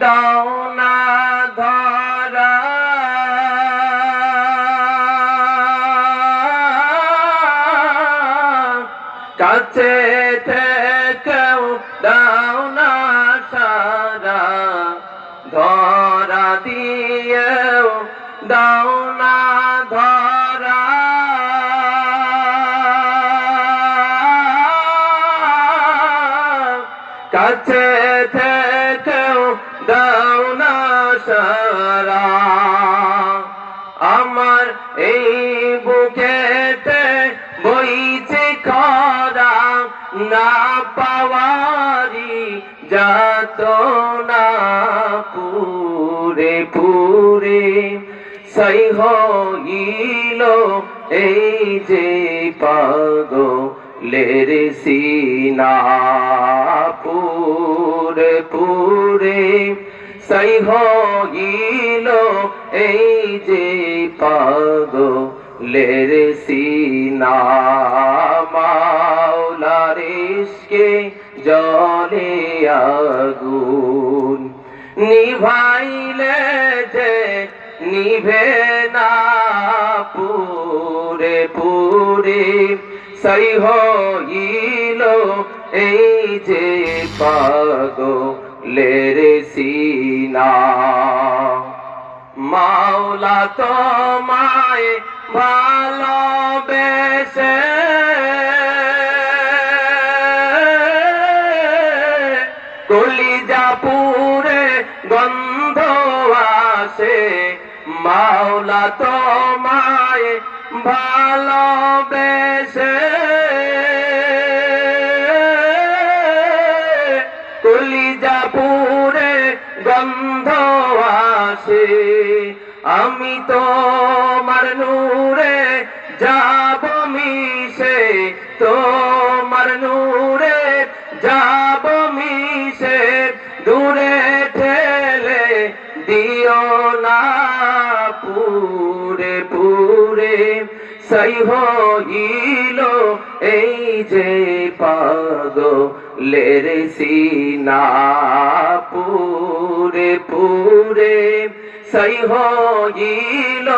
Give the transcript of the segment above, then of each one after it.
দাও না ধরা কাছে থেকেও দাও না সারা ধরা দিয়েও দাও না ধরা কাছে থেকেও দাও না সারা আমার এই বুকেতে বইছে খরা না পাওয়ারি যাত না পুরে পুরে সই হইল এই যে পাগলের সিনা পুরে পুরে সই হইল এই যে পাগলের সিনা মাওলার ইশকে জ্বলে আগুন নিভাইলে যে নিভে না পুরে পুরে সই হইল এই যে পাগলের সিনা মাওলা তোমায় ভালোবেসে কলিজা পুরে গন্ধ আসে মাওলা তোমায় ভালোবেসে কলিজা পুরে গন্ধ আসে আমি তোমার নূরে যাব মিশে তোমার নূরে যাব মিশে দূরে ঠেলে দিও না পুরে পুরে সই হইল এই যে পাগলের সিনা পুরে পুরে সই হইল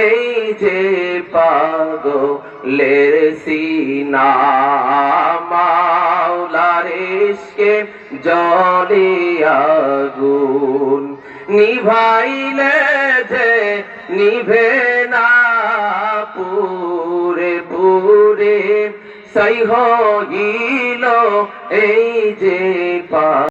এই যে পাগলের সিনা মাওলার ইশকে জ্বলে আগুন নিভাইলে যে নিভে না পুরে পুরে সই হইল এই যে